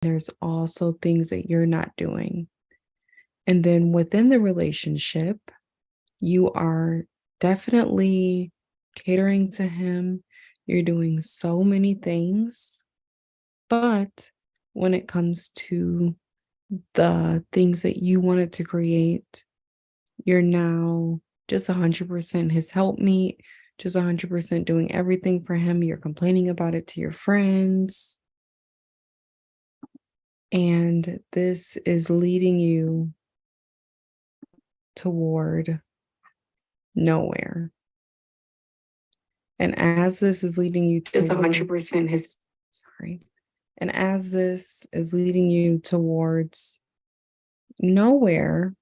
there's also things that you're not doing. And then within the relationship, you are definitely catering to him. You're doing so many things. But when it comes to the things that you wanted to create, you're now just 100% his helpmeet, just 100% doing everything for him. You're complaining about it to your friends. And this is leading you toward nowhere. And as this is leading you Just toward 100% his. sorry. And as this is leading you towards nowhere,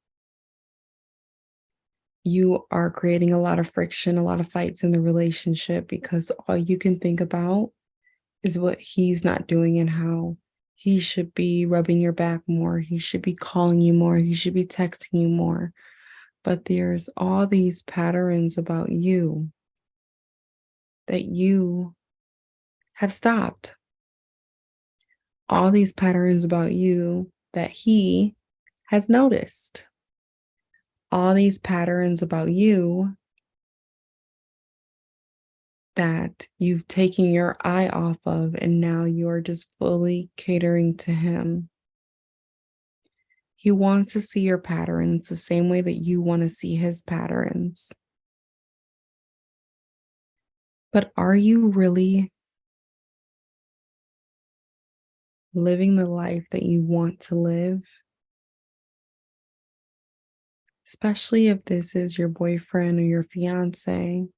you are creating a lot of friction, a lot of fights in the relationship because all you can think about is what he's not doing and how he should be rubbing your back more. He should be calling you more. He should be texting you more. But there's all these patterns about you that you have stopped. All these patterns about you that he has noticed. All these patterns about you that you've taken your eye off of, and now you're just fully catering to him. He wants to see your patterns the same way that you want to see his patterns. But are you really living the life that you want to live? Especially if this is your boyfriend or your fiance.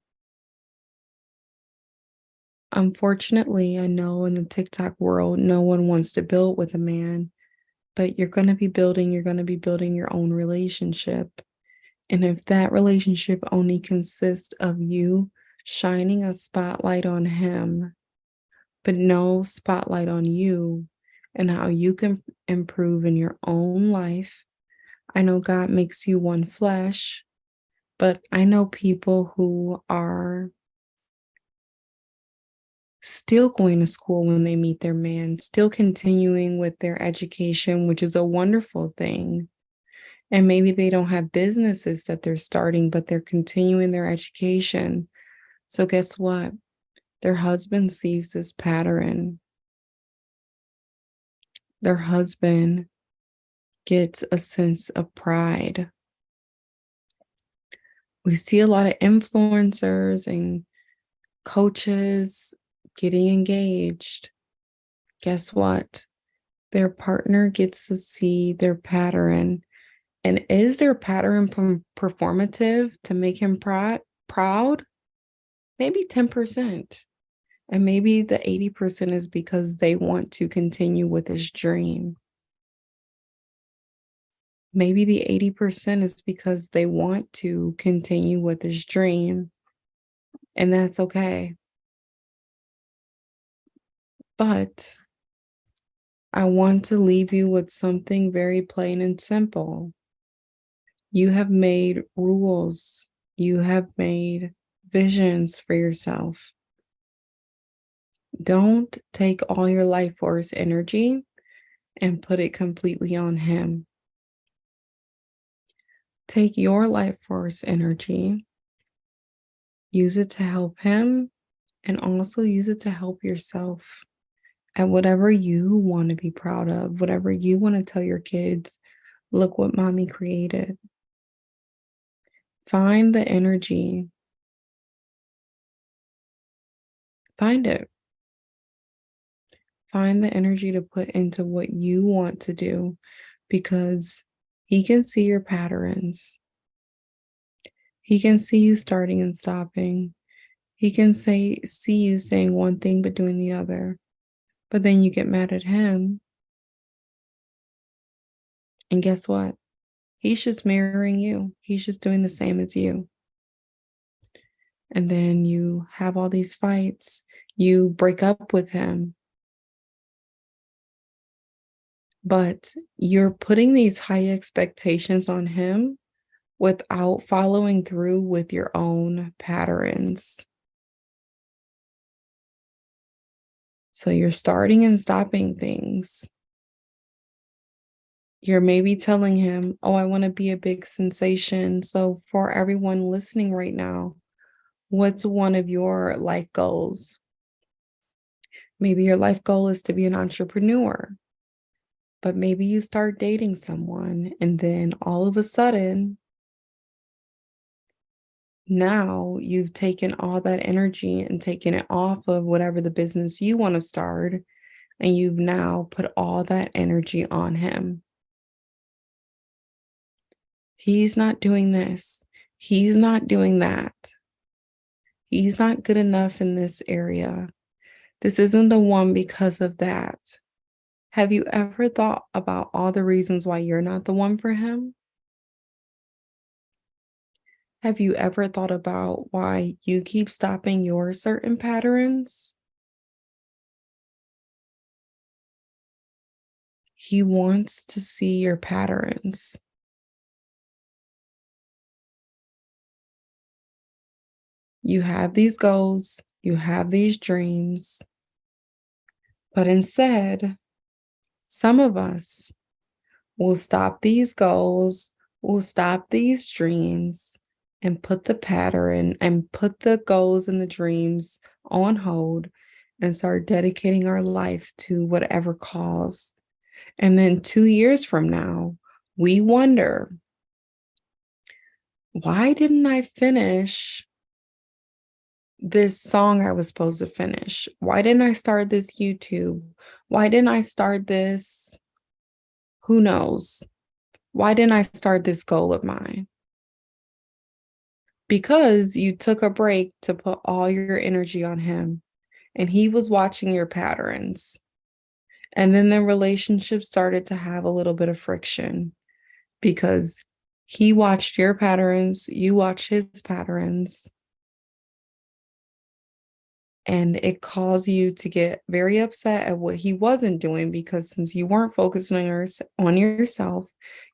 Unfortunately, I know in the TikTok world, no one wants to build with a man, but you're going to be building your own relationship. And if that relationship only consists of you shining a spotlight on him, but no spotlight on you and how you can improve in your own life. I know God makes you one flesh, but I know people who are still going to school when they meet their man, still continuing with their education, which is a wonderful thing. And maybe they don't have businesses that they're starting, but they're continuing their education. So, guess what? Their husband sees this pattern. Their husband gets a sense of pride. We see a lot of influencers and coaches getting engaged. Guess what? Their partner gets to see their pattern. And is their pattern performative to make him proud? Maybe 10%. And maybe the 80% is because they want to continue with his dream. Maybe the 80% is because they want to continue with his dream. And that's okay. But I want to leave you with something very plain and simple. You have made rules, you have made visions for yourself. Don't take all your life force energy and put it completely on him. Take your life force energy, use it to help him, and also use it to help yourself at whatever you want to be proud of, whatever you want to tell your kids, look what mommy created. Find the energy. Find it. Find the energy to put into what you want to do because he can see your patterns. He can see you starting and stopping. He can see you saying one thing but doing the other. But then you get mad at him. And guess what? He's just mirroring you. He's just doing the same as you. And then you have all these fights. You break up with him. But you're putting these high expectations on him without following through with your own patterns. So you're starting and stopping things. You're maybe telling him, oh, I want to be a big sensation. So, for everyone listening right now, what's one of your life goals? Maybe your life goal is to be an entrepreneur, but maybe you start dating someone and then all of a sudden, now you've taken all that energy and taken it off of whatever the business you want to start, and you've now put all that energy on him. He's not doing this. He's not doing that. He's not good enough in this area. This isn't the one because of that. Have you ever thought about all the reasons why you're not the one for him? Have you ever thought about why you keep stopping your certain patterns? He wants to see your patterns. You have these goals, you have these dreams, but instead, some of us will stop these goals, will stop these dreams, and put the pattern and put the goals and the dreams on hold and start dedicating our life to whatever cause. And then 2 years from now, we wonder, why didn't I finish this song I was supposed to finish? Why didn't I start this YouTube? Why didn't I start this? Who knows? Why didn't I start this goal of mine? Because you took a break to put all your energy on him and he was watching your patterns. And then the relationship started to have a little bit of friction because he watched your patterns, you watched his patterns, and it caused you to get very upset at what he wasn't doing because since you weren't focusing on yourself,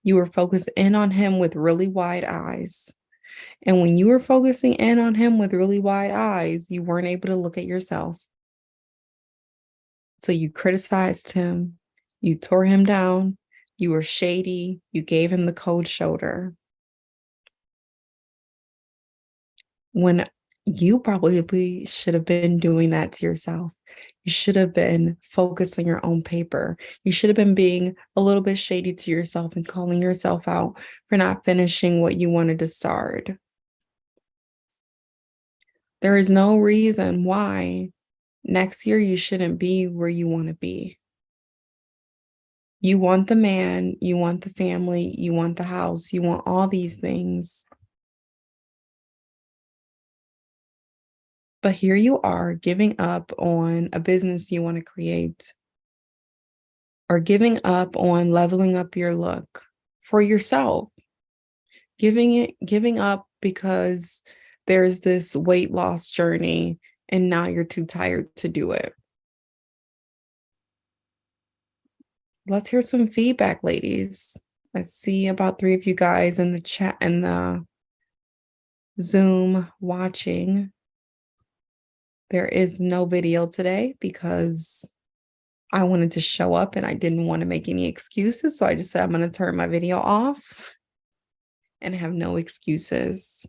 you were focused in on him with really wide eyes. And when you were focusing in on him with really wide eyes, you weren't able to look at yourself. So you criticized him, you tore him down, you were shady, you gave him the cold shoulder. When you probably should have been doing that to yourself. You should have been focused on your own paper. You should have been being a little bit shady to yourself and calling yourself out for not finishing what you wanted to start. There is no reason why next year you shouldn't be where you want to be. You want the man, you want the family, you want the house, you want all these things. But here you are giving up on a business you want to create, or giving up on leveling up your look for yourself, giving up because there's this weight loss journey and now you're too tired to do it. Let's hear some feedback, ladies. I see about 3 of you guys in the chat and the Zoom watching. There is no video today because I wanted to show up and I didn't want to make any excuses. So I just said, I'm going to turn my video off and have no excuses.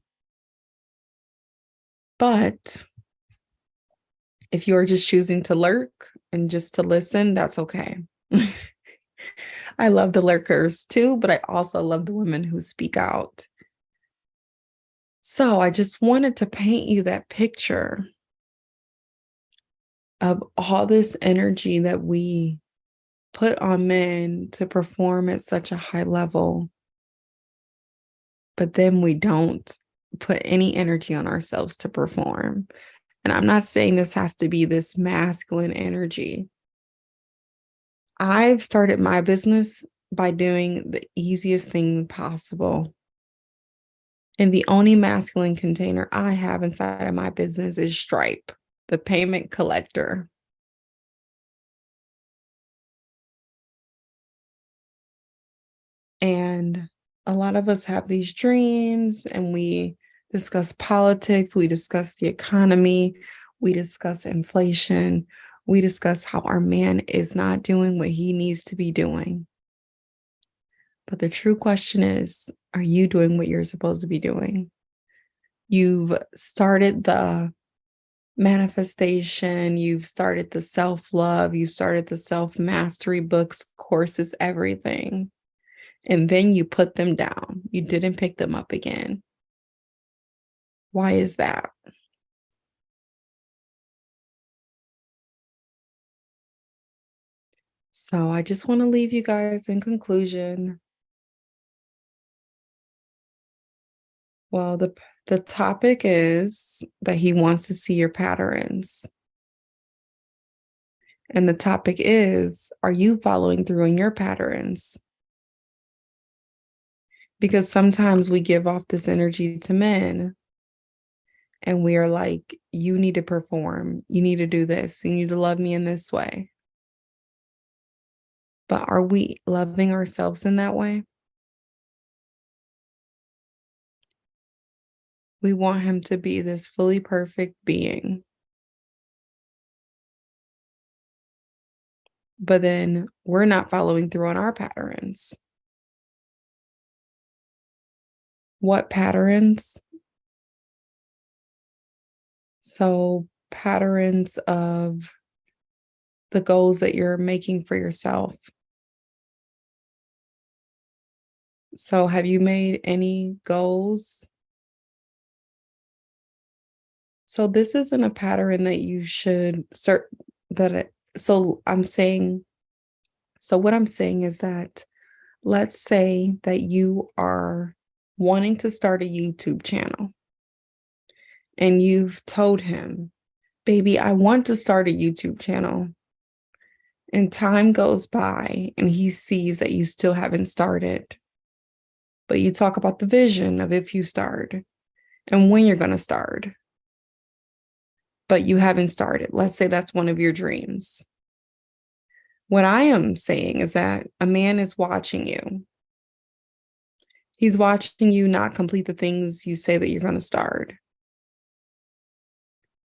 But if you're just choosing to lurk and just to listen, that's okay. I love the lurkers too, but I also love the women who speak out. So I just wanted to paint you that picture of all this energy that we put on men to perform at such a high level, but then we don't put any energy on ourselves to perform. And I'm not saying this has to be this masculine energy. I've started my business by doing the easiest thing possible. And the only masculine container I have inside of my business is Stripe, the payment collector. And a lot of us have these dreams and we discuss politics, we discuss the economy, we discuss inflation, we discuss how our man is not doing what he needs to be doing. But the true question is, are you doing what you're supposed to be doing? You've started the manifestation, you've started the self-love, you started the self-mastery books, courses, everything. And then you put them down. You didn't pick them up again. Why is that? So I just want to leave you guys in conclusion. Well, the topic is that he wants to see your patterns. And the topic is, are you following through on your patterns? Because sometimes we give off this energy to men and we are like, you need to perform, you need to do this, you need to love me in this way. But are we loving ourselves in that way? We want him to be this fully perfect being. But then we're not following through on our patterns. What patterns? So, patterns of the goals that you're making for yourself. So, have you made any goals? So, this isn't a pattern that you should start that so I'm saying so what I'm saying is that let's say that you are wanting to start a YouTube channel and you've told him, "Baby, I want to start a YouTube channel." And time goes by and he sees that you still haven't started. But you talk about the vision of if you start and when you're going to start, but you haven't started. Let's say that's one of your dreams. What I am saying is that a man is watching you. He's watching you not complete the things you say that you're going to start.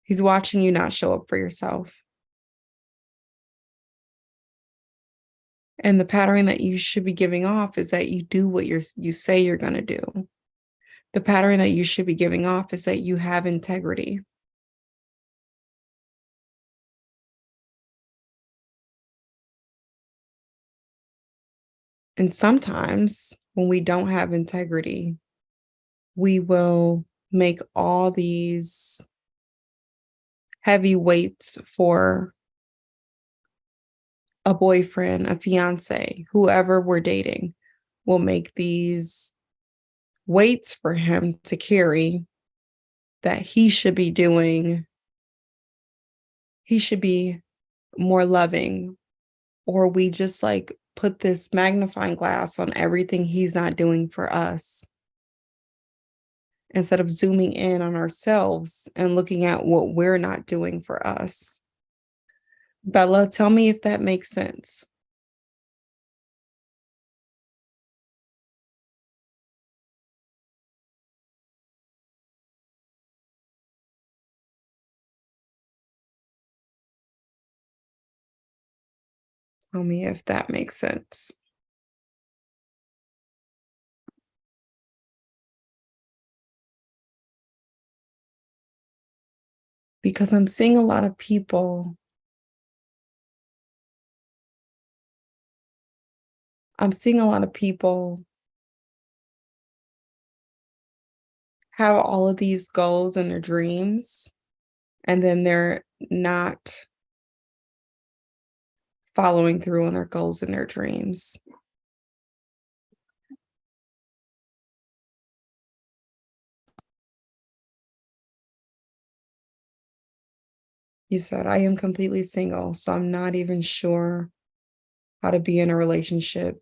He's watching you not show up for yourself. And the pattern that you should be giving off is that you do what you say you're going to do. The pattern that you should be giving off is that you have integrity. And sometimes when we don't have integrity, we will make all these heavy weights for a boyfriend, a fiance, whoever we're dating, will make these weights for him to carry that he should be doing. He should be more loving, or we just like put this magnifying glass on everything he's not doing for us instead of zooming in on ourselves and looking at what we're not doing for us. Bella, tell me if that makes sense. Tell me if that makes sense. Because I'm seeing a lot of people, I'm seeing a lot of people have all of these goals and their dreams, and then they're not following through on their goals and their dreams. You said, I am completely single, so I'm not even sure how to be in a relationship.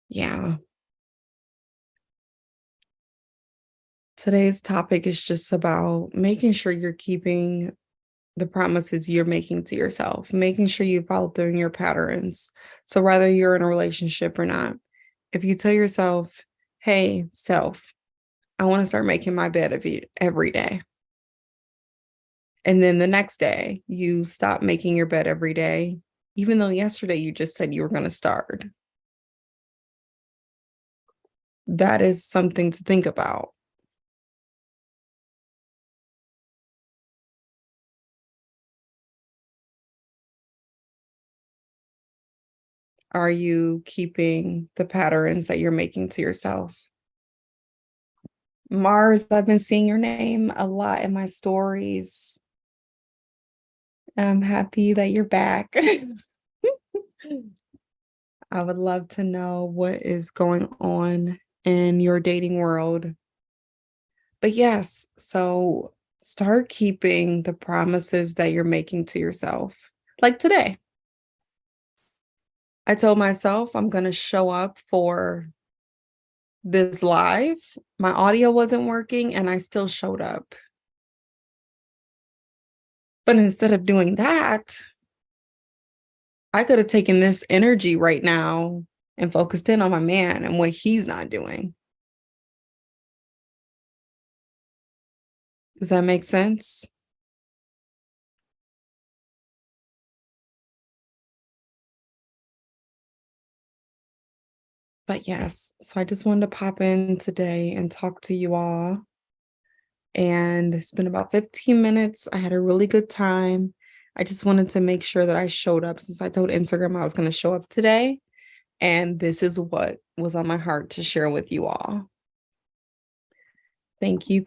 Yeah. Today's topic is just about making sure you're keeping the promises you're making to yourself, making sure you follow through in your patterns. So, whether you're in a relationship or not, if you tell yourself, hey, self, I want to start making my bed every day, And then the next day, you stop making your bed every day, even though yesterday you just said you were going to start. That is something to think about. Are you keeping the patterns that you're making to yourself? Mars, I've been seeing your name a lot in my stories. I'm happy that you're back. I would love to know what is going on in your dating world. But yes, so start keeping the promises that you're making to yourself. Like today, I told myself I'm going to show up for this live. My audio wasn't working and I still showed up. But instead of doing that, I could have taken this energy right now and focused in on my man and what he's not doing. Does that make sense? But yes, so I just wanted to pop in today and talk to you all. And it's been about 15 minutes. I had a really good time. I just wanted to make sure that I showed up since I told Instagram I was going to show up today. And this is what was on my heart to share with you all. Thank you.